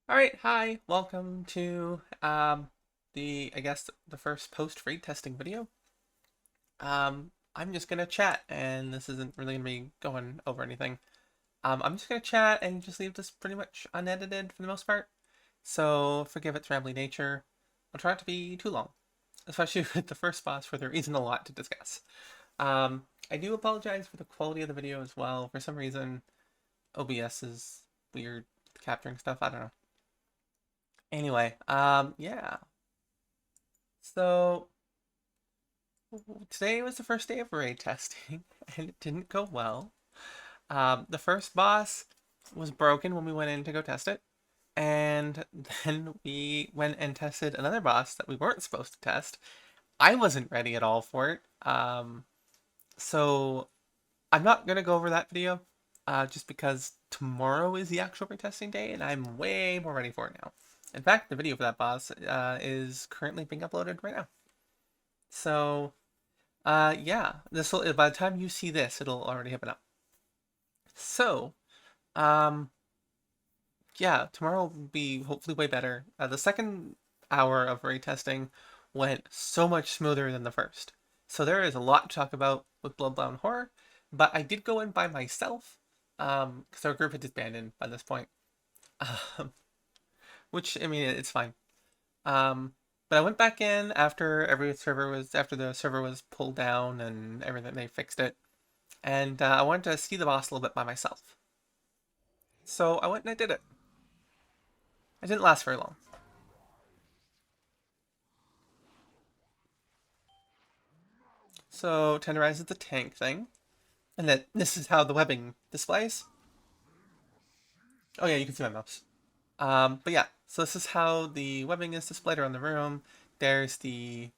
Alright, hi, welcome to I guess the first post-raid testing video. I'm just gonna chat and this isn't really gonna be going over anything. I'm just gonna chat and just leave this pretty much unedited for the most part. So forgive its rambly nature. I'll try not to be too long, especially with the first boss where there isn't a lot to discuss. I do apologize for the quality of the video as well. For some reason, OBS is weird capturing stuff. I don't know. Anyway, yeah. So today was the first day of raid testing, and it didn't go well. The first boss was broken when we went in to go test it, and then we went and tested another boss that we weren't supposed to test. I wasn't ready at all for it. So I'm not gonna go over that video, just because tomorrow is the actual retesting day, and I'm way more ready for it now. In fact, the video for that boss is currently being uploaded right now. So, yeah, this will by the time you see this, it'll already have been up. So, um, yeah, tomorrow will be hopefully way better. The second hour of raid testing went so much smoother than the first. So there is a lot to talk about with Bloodbound Horror, but I did go in by myself, because our group had disbanded by this point. Um, which, I mean, it's fine. But I went back in after the server was pulled down and everything, they fixed it. And I wanted to see the boss a little bit by myself. So I went and I did it. It didn't last very long. So tenderize is the tank thing. And then this is how the webbing displays. Oh yeah, you can see my mouse. But yeah, so this is how the webbing is displayed around the room. There's the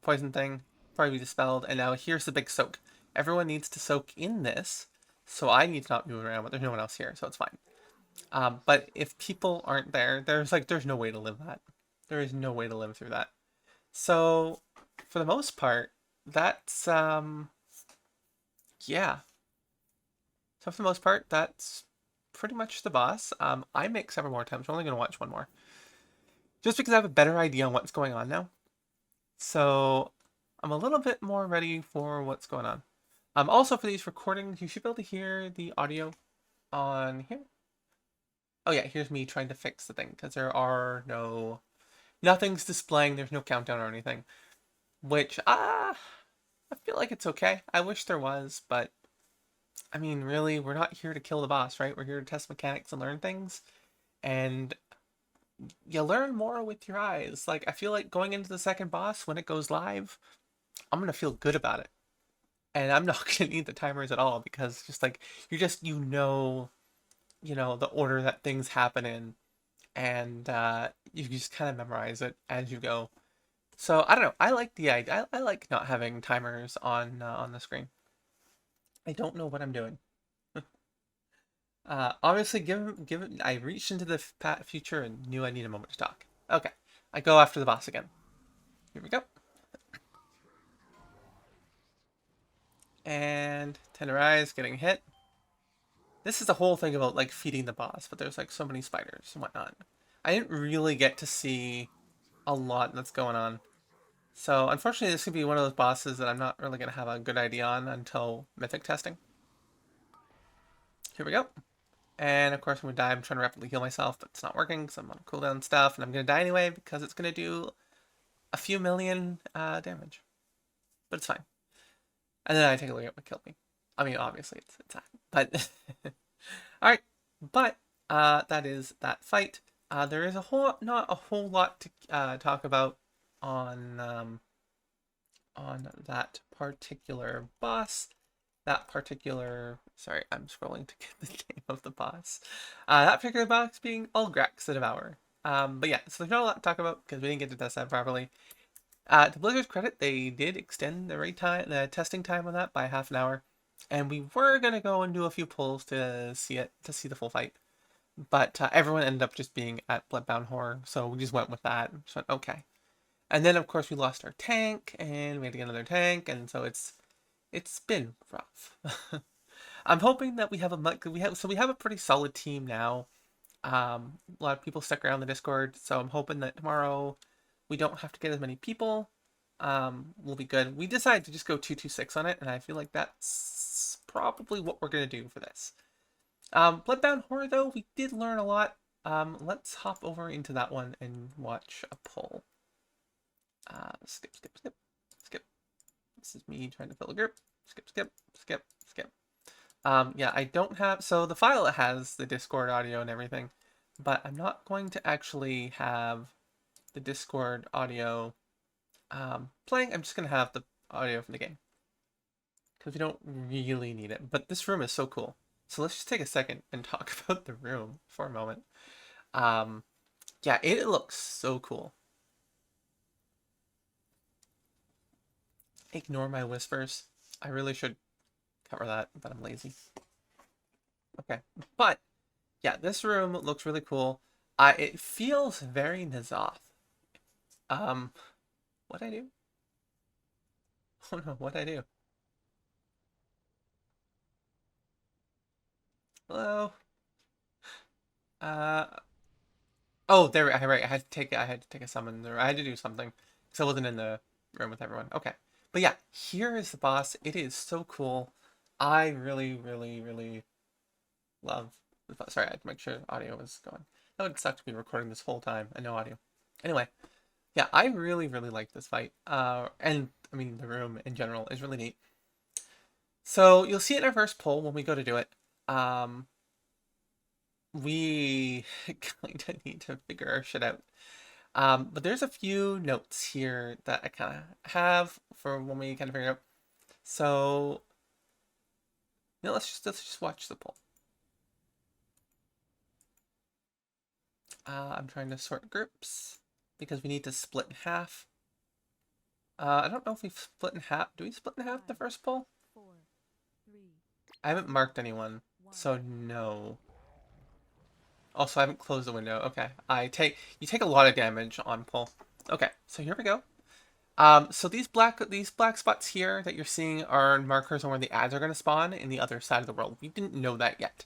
poison thing, probably be dispelled, and now here's the big soak. Everyone needs to soak in this, so I need to not move around, but there's no one else here, so it's fine. But if people aren't there, there's no way to live that. There is no way to live through that. So, for the most part, that's yeah. So for the most part, that's pretty much the boss. I make several more attempts. We're only gonna watch one more, just because I have a better idea on what's going on now. So I'm a little bit more ready for what's going on. Also for these recordings, you should be able to hear the audio on here. Oh yeah, here's me trying to fix the thing because nothing's displaying. There's no countdown or anything, which I feel like it's okay. I wish there was, but I mean, really, we're not here to kill the boss, right? We're here to test mechanics and learn things, and you learn more with your eyes. Like I feel like going into the second boss when it goes live, I'm gonna feel good about it. And I'm not gonna need the timers at all because just like you know the order that things happen in, and you just kind of memorize it as you go. So I don't know. I like the idea. I like not having timers on the screen. I don't know what I'm doing. Obviously, given I reached into the future and knew I need a moment to talk. Okay, I go after the boss again. Here we go. And Tenderize getting hit. This is the whole thing about like feeding the boss, but there's like so many spiders and whatnot. I didn't really get to see a lot that's going on. So unfortunately this could be one of those bosses that I'm not really going to have a good idea on until mythic testing. Here we go. And of course when we die I'm trying to rapidly heal myself, but it's not working because I'm on cooldown stuff, and I'm going to die anyway because it's going to do a few million damage. But it's fine. And then I take a look at what killed me. I mean, obviously it's that. But all right, but that is that fight. There is not a whole lot to talk about on that particular boss. Sorry, I'm scrolling to get the name of the boss. That particular boss being Ulgrax the Devourer. But yeah, so there's not a lot to talk about because we didn't get to test that properly. To Blizzard's credit, they did extend the testing time on that by half an hour, and we were gonna go and do a few pulls to see the full fight, but everyone ended up just being at Bloodbound Horror, so we just went with that. So okay, and then of course we lost our tank, and we had to get another tank, and so it's been rough. I'm hoping that we have a pretty solid team now. A lot of people stuck around the Discord, so I'm hoping that tomorrow we don't have to get as many people. We'll be good. We decided to just go 226 on it, and I feel like that's probably what we're gonna do for this. Bloodbound Horror, though, we did learn a lot. Let's hop over into that one and watch a poll. Skip, skip, skip, skip. This is me trying to fill a group. Skip, skip, skip, skip. Yeah, I don't have, so the file has the Discord audio and everything, but I'm not going to actually have the Discord audio playing. I'm just going to have the audio from the game because we don't really need it. But this room is so cool. So let's just take a second and talk about the room for a moment. Yeah, it looks so cool. Ignore my whispers. I really should cover that, but I'm lazy. Okay, but yeah, this room looks really cool. It feels very Nazoth. What'd I do? Oh no, what'd I do? Hello? Uh, oh, there, right, I had to take a summon, or I had to do something, because I wasn't in the room with everyone. Okay, but yeah, here is the boss. It is so cool. I really, really, really love the boss. Sorry, I had to make sure the audio was going. That would suck to be recording this whole time and no audio. Anyway, yeah, I really, really like this fight. And I mean, the room in general is really neat. So you'll see it in our first poll when we go to do it. We kind of need to figure our shit out. But there's a few notes here that I kind of have for when we kind of figure it out. So, you know, let's just watch the poll. I'm trying to sort groups because we need to split in half. I don't know if we've split in half. Do we split in half the first poll? I haven't marked anyone, so no. Also, I haven't closed the window. Okay, you take a lot of damage on pull. Okay, so here we go. So these black spots here that you're seeing are markers on where the ads are going to spawn in the other side of the world. We didn't know that yet.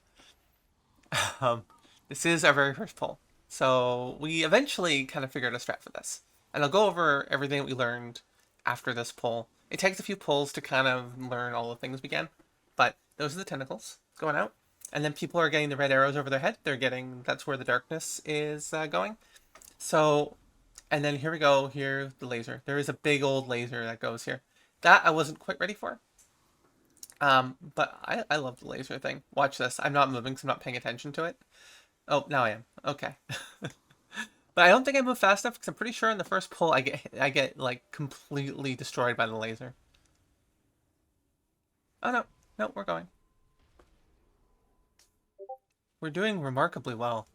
This is our very first pull. So we eventually kind of figured a strat for this. And I'll go over everything that we learned after this pull. It takes a few pulls to kind of learn all the things we can. But those are the tentacles going out. And then people are getting the red arrows over their head. That's where the darkness is going. So, and then here we go, here, the laser. There is a big old laser that goes here. That I wasn't quite ready for. But I love the laser thing. Watch this. I'm not moving because I'm not paying attention to it. Oh, now I am. Okay. But I don't think I move fast enough because I'm pretty sure in the first pull I get like completely destroyed by the laser. Oh no. No, we're going. We're doing remarkably well.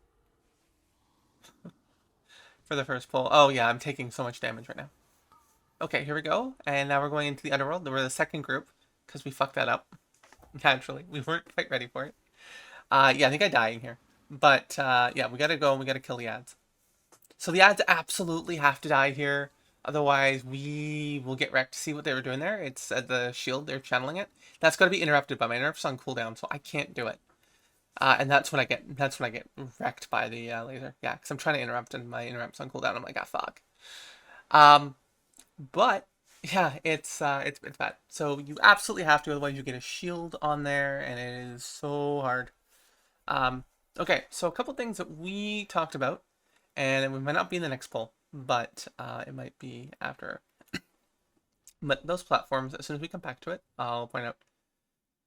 For the first pull. Oh yeah, I'm taking so much damage right now. Okay, here we go. And now we're going into the underworld. We're the second group because we fucked that up. Naturally. We weren't quite ready for it. Yeah, I think I die in here. But yeah, we gotta go and we gotta kill the ads. So the ads absolutely have to die here. Otherwise, we will get wrecked. See what they were doing there? It's the shield. They're channeling it. That's got to be interrupted by my interrupt's on cooldown, so I can't do it. And that's when I get wrecked by the laser. Yeah, because I'm trying to interrupt and my interrupt's on cooldown. I'm like, ah, fuck. But yeah, it's bad. So you absolutely have to, otherwise you get a shield on there, and it is so hard. Okay, so a couple things that we talked about, and we might not be in the next poll, but it might be after. But those platforms, as soon as we come back to it, I'll point out.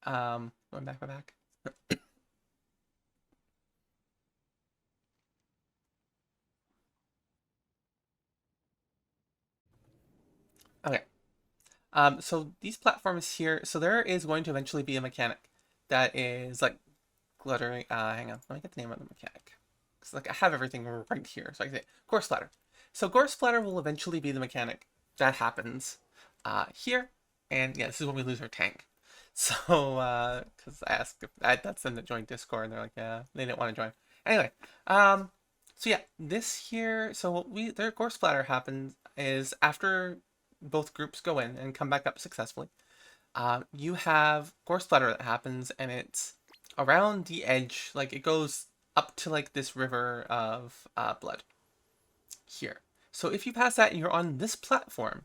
Going back. Okay. So these platforms here, so there is going to eventually be a mechanic that is like glittering. Hang on, let me get the name of the mechanic. Because like I have everything right here, so I can say Gore Splatter. So Gore Splatter will eventually be the mechanic that happens here, and yeah, this is when we lose our tank. So because I asked if that's them that joined Discord, and they're like, yeah, they didn't want to join. Anyway, so yeah, this here, so what their Gore Splatter happens is after both groups go in and come back up successfully. You have Gore Splatter that happens, and it's around the edge, like it goes up to like this river of blood here. So if you pass that and you're on this platform,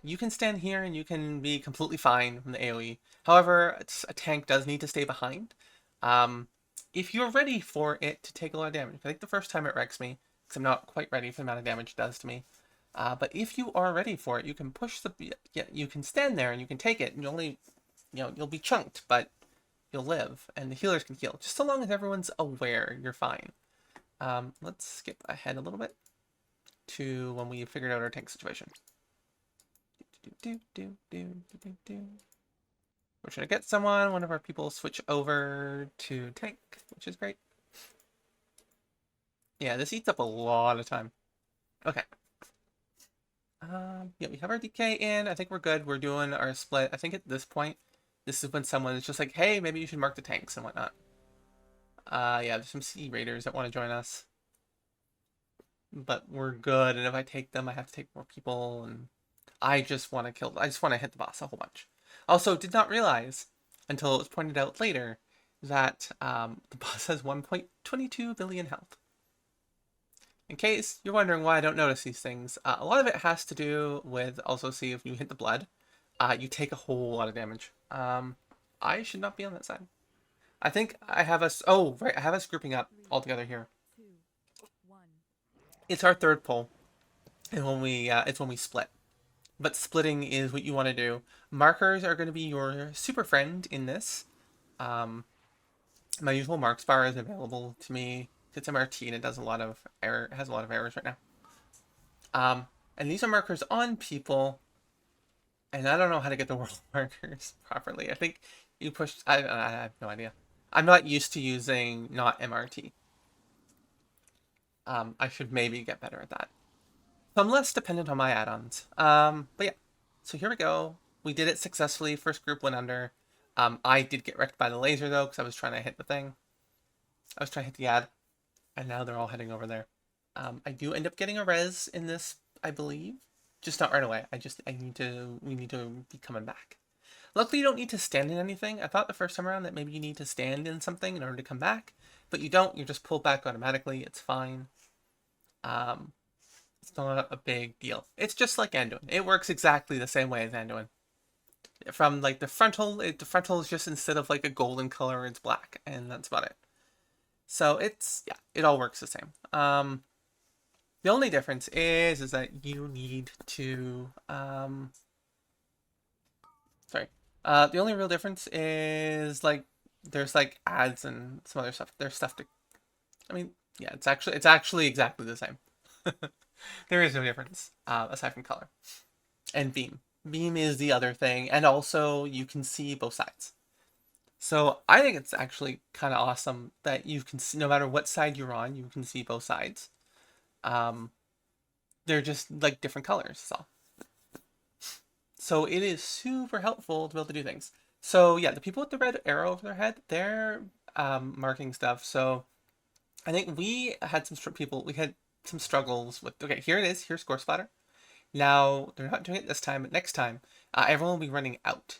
you can stand here and you can be completely fine from the AoE. However, a tank does need to stay behind. If you're ready for it to take a lot of damage, I think the first time it wrecks me, because I'm not quite ready for the amount of damage it does to me. But if you are ready for it, you can push the, you can stand there and you can take it, and you'll be chunked, but you'll live, and the healers can heal. Just so long as everyone's aware, you're fine. Let's skip ahead a little bit to when we figured out our tank situation. We're trying to get someone. One of our people switch over to tank, which is great. Yeah, this eats up a lot of time. Okay. Yeah, we have our DK in. I think we're good. We're doing our split. I think at this point, this is when someone is just like, hey, maybe you should mark the tanks and whatnot. Yeah, there's some Sea Raiders that want to join us. But we're good, and if I take them, I have to take more people, and I just want to hit the boss a whole bunch. Also, did not realize, until it was pointed out later, that the boss has 1.22 billion health. In case you're wondering why I don't notice these things, a lot of it has to do with, also see if you hit the blood, you take a whole lot of damage. I should not be on that side. I think I have us, oh, right, I have us grouping up all together here. It's our third pull, and when it's when we split. But splitting is what you want to do. Markers are going to be your super friend in this. My usual marks bar is available to me. It's MRT and it does a lot of error. It has a lot of errors right now. And these are markers on people. And I don't know how to get the world markers properly. I think you push. I have no idea. I'm not used to using not MRT. I should maybe get better at that. So I'm less dependent on my add-ons. But yeah, so here we go. We did it successfully. First group went under. I did get wrecked by the laser though, because I was trying to hit the thing. I was trying to hit the ad, and now they're all heading over there. I do end up getting a res in this, I believe. Just not right away. We need to be coming back. Luckily, you don't need to stand in anything. I thought the first time around that maybe you need to stand in something in order to come back, but you don't. You're just pulled back automatically. It's fine. It's not a big deal. It's just like Anduin. It works exactly the same way as Anduin. From like the frontal is just instead of like a golden color, it's black, and that's about it. So it all works the same. The only difference is that you need to the only real difference is like there's like ads and some other stuff. There's stuff to, I mean, yeah, it's actually exactly the same. There is no difference aside from color and beam. Beam is the other thing, and also you can see both sides. So I think it's actually kind of awesome that you can see, no matter what side you're on, you can see both sides. They're just like different colors. So it is super helpful to be able to do things. So yeah, the people with the red arrow over their head, they're marking stuff. So I think we had some struggles with, okay, here it is, here's Score Splatter. Now, they're not doing it this time, but next time, everyone will be running out.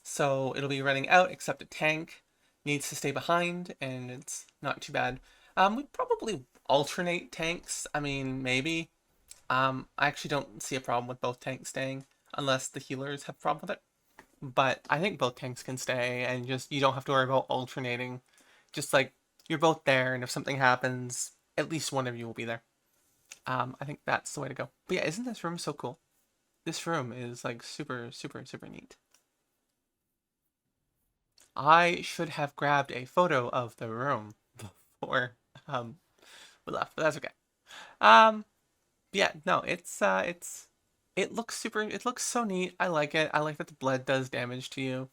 So it'll be running out, except a tank needs to stay behind, and it's not too bad. We'd probably alternate tanks. I mean, maybe. I actually don't see a problem with both tanks staying, unless the healers have a problem with it. But I think both tanks can stay, and just, you don't have to worry about alternating. Just like, you're both there, and if something happens, at least one of you will be there. I think that's the way to go. But yeah, isn't this room so cool? This room is like super, super, super neat. I should have grabbed a photo of the room before we left, but that's okay. Yeah, no, it looks so neat. I like it. I like that the blood does damage to you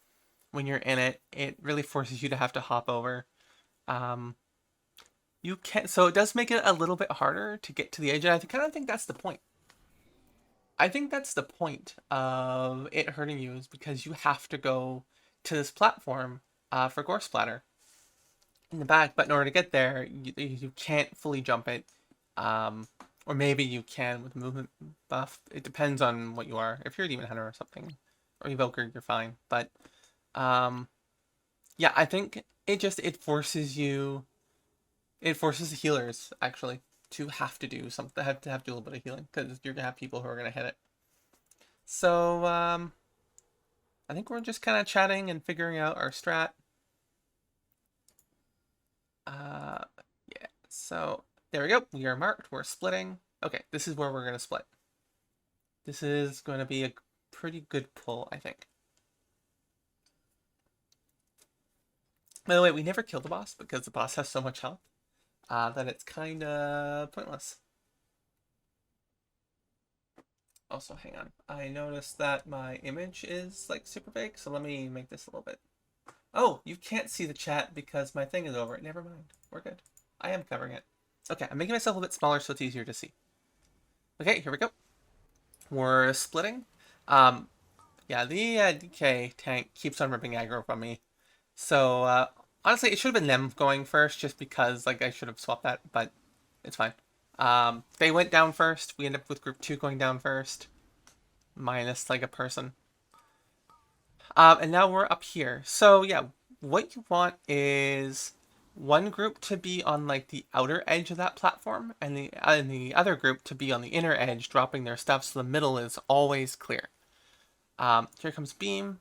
when you're in it. It really forces you to have to hop over. You can't, so it does make it a little bit harder to get to the edge, and I kind of think that's the point. I think that's the point of it hurting you, is because you have to go to this platform for Gore Splatter in the back, but in order to get there, you can't fully jump it. Or maybe you can with movement buff. It depends on what you are. If you're a Demon Hunter or something, or Evoker, you're fine. But yeah, I think it forces you. It forces the healers, actually, to have to do something, have to do a little bit of healing, because you're gonna have people who are gonna hit it. So, I think we're just kind of chatting and figuring out our strat. Uh, yeah, so there we go. We are marked. We're splitting. Okay, this is where we're gonna split. This is going to be a pretty good pull, I think. By the way, we never kill the boss because the boss has so much health that it's kind of pointless. Also, hang on. I noticed that my image is like super big, so let me make this a little bit. Oh, you can't see the chat because my thing is over it. Never mind. We're good. I am covering it. Okay, I'm making myself a bit smaller so it's easier to see. Okay, here we go. We're splitting. Um, yeah, the DK tank keeps on ripping aggro from me. So, honestly, it should have been them going first just because, like, I should have swapped that, but it's fine. They went down first. We end up with group 2 going down first. Minus, like, a person. And now we're up here. So, yeah, what you want is one group to be on, like, the outer edge of that platform, and the other group to be on the inner edge, dropping their stuff so the middle is always clear. Here comes Beam.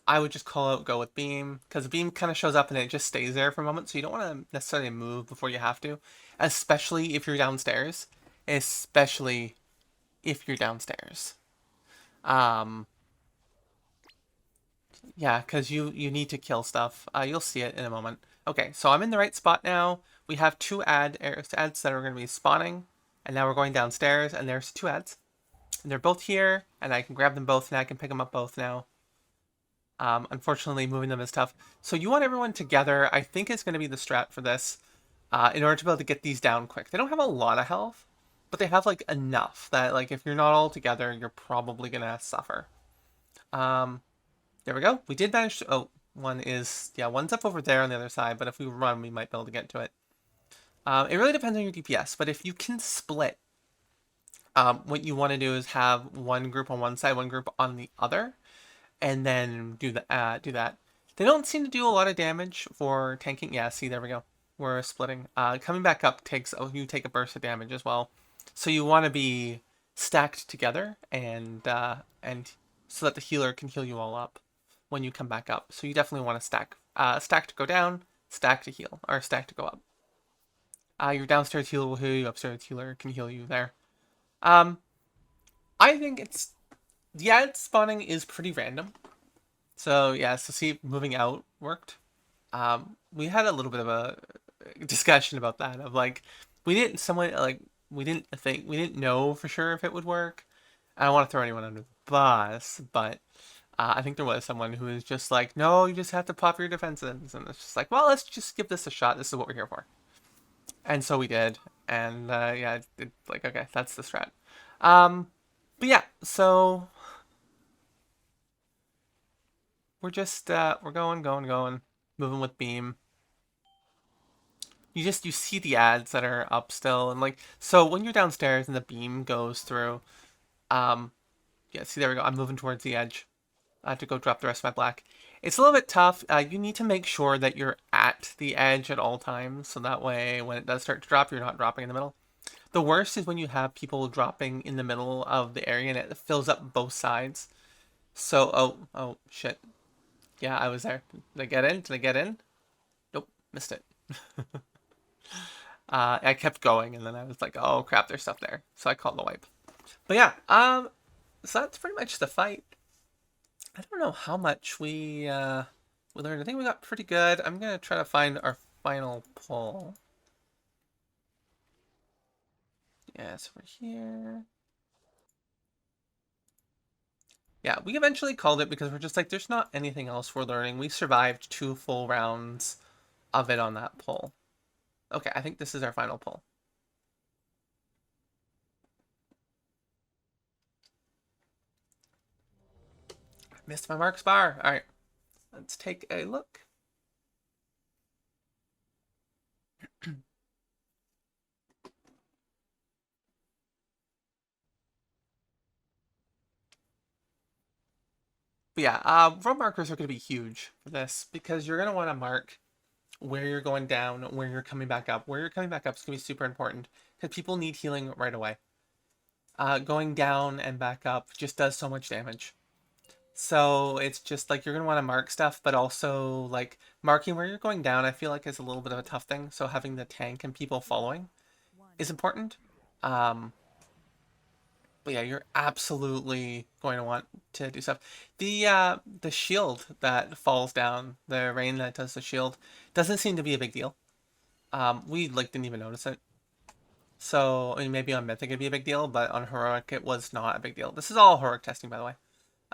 I would just call out go with Beam, because Beam kind of shows up and it just stays there for a moment, so you don't want to necessarily move before you have to, especially if you're downstairs. Especially if you're downstairs. Um, yeah, because you need to kill stuff. You'll see it in a moment. Okay, so I'm in the right spot now. We have two ads that are going to be spawning, and now we're going downstairs, and there's two ads. And they're both here, and I can grab them both, and I can pick them up both now. Unfortunately, moving them is tough. So you want everyone together. I think is going to be the strat for this in order to be able to get these down quick. They don't have a lot of health, but they have like enough that like if you're not all together, you're probably going to suffer. There we go. We did manage to... Oh, one is... Yeah, one's up over there on the other side, but if we run, we might be able to get to it. It really depends on your DPS, but if you can split, what you want to do is have one group on one side, one group on the other, and then do that. They don't seem to do a lot of damage for tanking. Yeah, see, there we go. We're splitting. Coming back up takes... Oh, you take a burst of damage as well. So you want to be stacked together and so that the healer can heal you all up when you come back up. So you definitely want to stack. Stack to go down, stack to heal, or stack to go up. Your downstairs healer will heal you, upstairs healer can heal you there. I think it's... The ad spawning is pretty random. So yeah, so see, moving out worked. We had a little bit of a discussion about that of like, we didn't know for sure if it would work. I don't want to throw anyone under the bus, but I think there was someone who was just like, no, you just have to pop your defenses. And it's just like, well, let's just give this a shot. This is what we're here for. And so we did. And yeah, like, okay, that's the strat. But yeah, so we're just, we're going, moving with Beam. You see the ads that are up still. And like, so when you're downstairs and the beam goes through, yeah, see, there we go. I'm moving towards the edge. I have to go drop the rest of my black. It's a little bit tough. You need to make sure that you're at the edge at all times, so that way when it does start to drop, you're not dropping in the middle. The worst is when you have people dropping in the middle of the area and it fills up both sides. So, oh, shit. Yeah, I was there. Did I get in? Did I get in? Nope, missed it. I kept going, and then I was like, oh crap, there's stuff there. So I called the wipe. But yeah, so that's pretty much the fight. I don't know how much we learned. I think we got pretty good. I'm gonna try to find our final pull. Yeah, so we're here. Yeah, we eventually called it because we're just like, there's not anything else we're learning. We survived 2 full rounds of it on that pull. Okay, I think this is our final pull. Missed my marks bar. All right, let's take a look. But yeah, road markers are going to be huge for this because you're going to want to mark where you're going down, where you're coming back up. Where you're coming back up is going to be super important because people need healing right away. Going down and back up just does so much damage. So it's just like you're going to want to mark stuff, but also like marking where you're going down, I feel like is a little bit of a tough thing. So having the tank and people following is important. Um, but yeah, you're absolutely going to want to do stuff. The shield that falls down, the rain that does the shield, doesn't seem to be a big deal. We like didn't even notice it. So I mean, maybe on Mythic it'd be a big deal, but on Heroic it was not a big deal. This is all Heroic testing, by the way.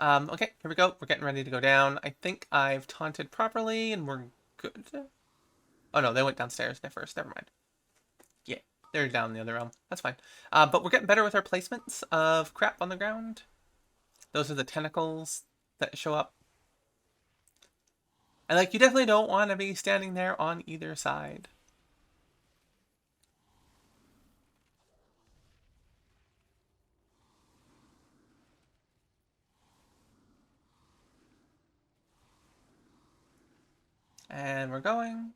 Okay, here we go. We're getting ready to go down. I think I've taunted properly, and we're good. Oh no, they went downstairs first. Never mind. Yeah, they're down in the other realm. That's fine. But we're getting better with our placements of crap on the ground. Those are the tentacles that show up. And like, you definitely don't want to be standing there on either side. And we're going.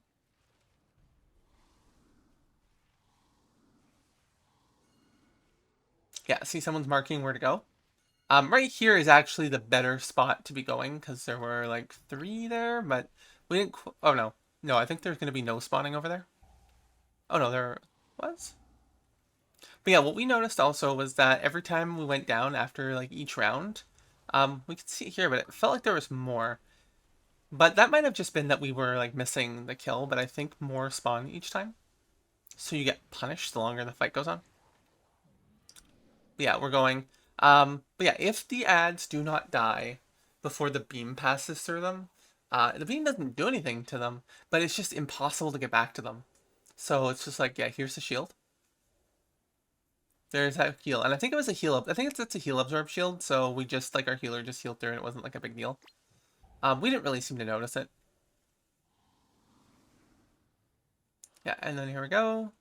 Yeah, see someone's marking where to go. Right here is actually the better spot to be going because there were like 3 there, but we didn't. Oh no, no, I think there's going to be no spawning over there. Oh no, there was. But yeah, what we noticed also was that every time we went down after like each round, we could see it here, but it felt like there was more. But that might have just been that we were like missing the kill, but I think more spawn each time. So you get punished the longer the fight goes on. But yeah, we're going. But yeah, if the ads do not die before the beam passes through them, the beam doesn't do anything to them, but it's just impossible to get back to them. So it's just like, yeah, here's the shield. There's that heal, and I think it was a heal up. I think it's a heal absorb shield, so we just, like, our healer just healed through and it wasn't like a big deal. We didn't really seem to notice it. Yeah, and then here we go.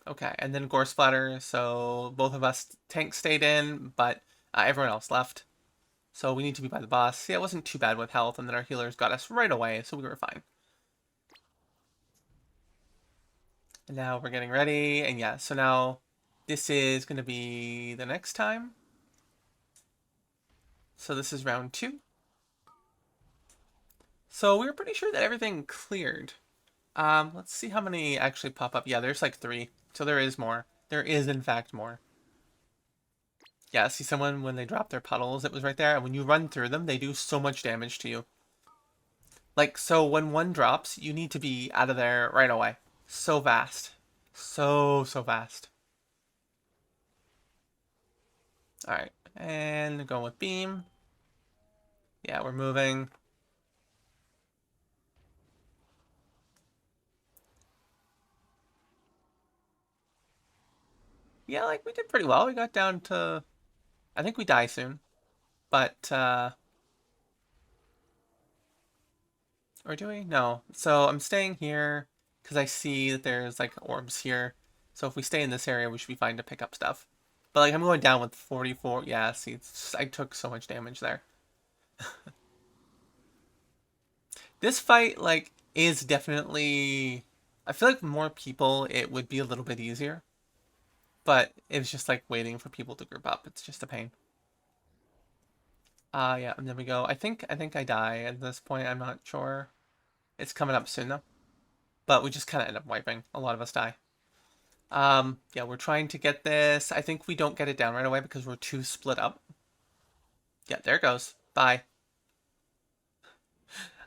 Okay, and then gore splatter, so both of us tanks stayed in, but everyone else left. So we need to be by the boss. Yeah, it wasn't too bad with health, and then our healers got us right away, so we were fine. And now we're getting ready, and yeah, so now this is going to be the next time. So this is round 2. So we were pretty sure that everything cleared. Let's see how many actually pop up. Yeah, there's like 3. So there is more. There is, in fact, more. Yeah, see someone when they drop their puddles, it was right there. And when you run through them, they do so much damage to you. Like, so when one drops, you need to be out of there right away. So fast. So fast. Alright, and going with beam. Yeah, we're moving. Yeah, like, we did pretty well. We got down to... I think we die soon. But, or do we? No. So I'm staying here because I see that there's like orbs here. So if we stay in this area, we should be fine to pick up stuff. But like I'm going down with 44. Yeah, see, I took so much damage there. This fight like is definitely. I feel like more people it would be a little bit easier. But it's just like waiting for people to group up. It's just a pain. Yeah, and then we go. I think I die at this point. I'm not sure. It's coming up soon though. But we just kind of end up wiping. A lot of us die. Yeah, we're trying to get this. I think we don't get it down right away because we're too split up. Yeah, there it goes. Bye.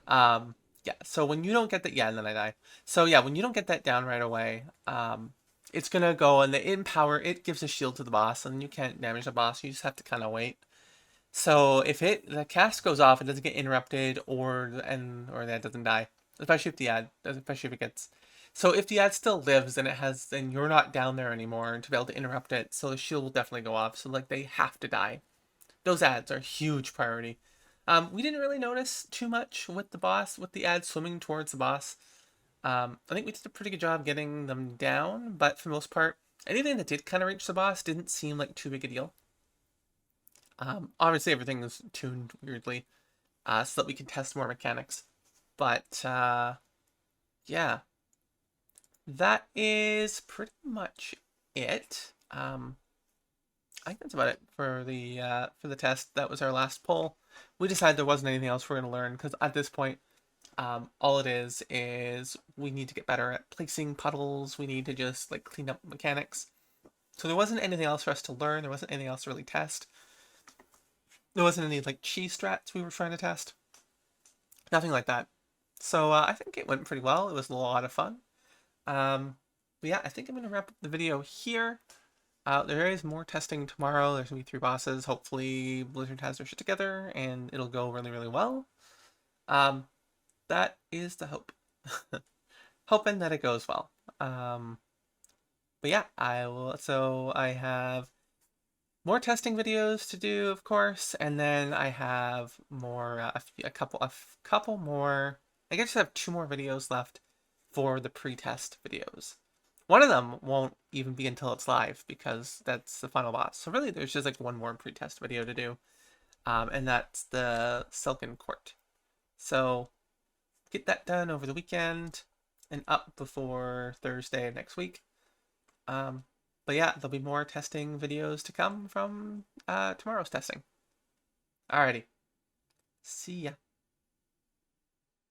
Yeah, so when you don't get that, yeah, and then I die. So yeah, when you don't get that down right away, it's gonna go and the empower, it gives a shield to the boss, and you can't damage the boss, you just have to kind of wait. So if the cast goes off, it doesn't get interrupted, or that doesn't die. Especially if it gets. So if the ad still lives, then you're not down there anymore to be able to interrupt it. So the shield will definitely go off. So like they have to die. Those ads are a huge priority. We didn't really notice too much with the boss, with the ads swimming towards the boss. I think we did a pretty good job getting them down, but for the most part, anything that did kind of reach the boss didn't seem like too big a deal. Obviously everything is tuned weirdly, so that we can test more mechanics. But yeah, that is pretty much it. I think that's about it for the test. That was our last poll. We decided there wasn't anything else we're gonna learn because at this point, all it is we need to get better at placing puddles. We need to just like clean up mechanics. So there wasn't anything else for us to learn. There wasn't anything else to really test. There wasn't any like cheese strats we were trying to test. Nothing like that. So I think it went pretty well. It was a lot of fun. But yeah, I think I'm gonna wrap up the video here. There is more testing tomorrow. There's gonna be 3 bosses. Hopefully Blizzard has their shit together and it'll go really, really well. Um, that is the hope. Hoping that it goes well. But yeah, I will. So I have more testing videos to do, of course, and then I have more, a couple more. I guess I have 2 more videos left for the pre-test videos. One of them won't even be until it's live because that's the final boss. So really, there's just like 1 more pre-test video to do, and that's the Silken Court. So get that done over the weekend and up before Thursday of next week. But yeah, there'll be more testing videos to come from tomorrow's testing. Alrighty. See ya.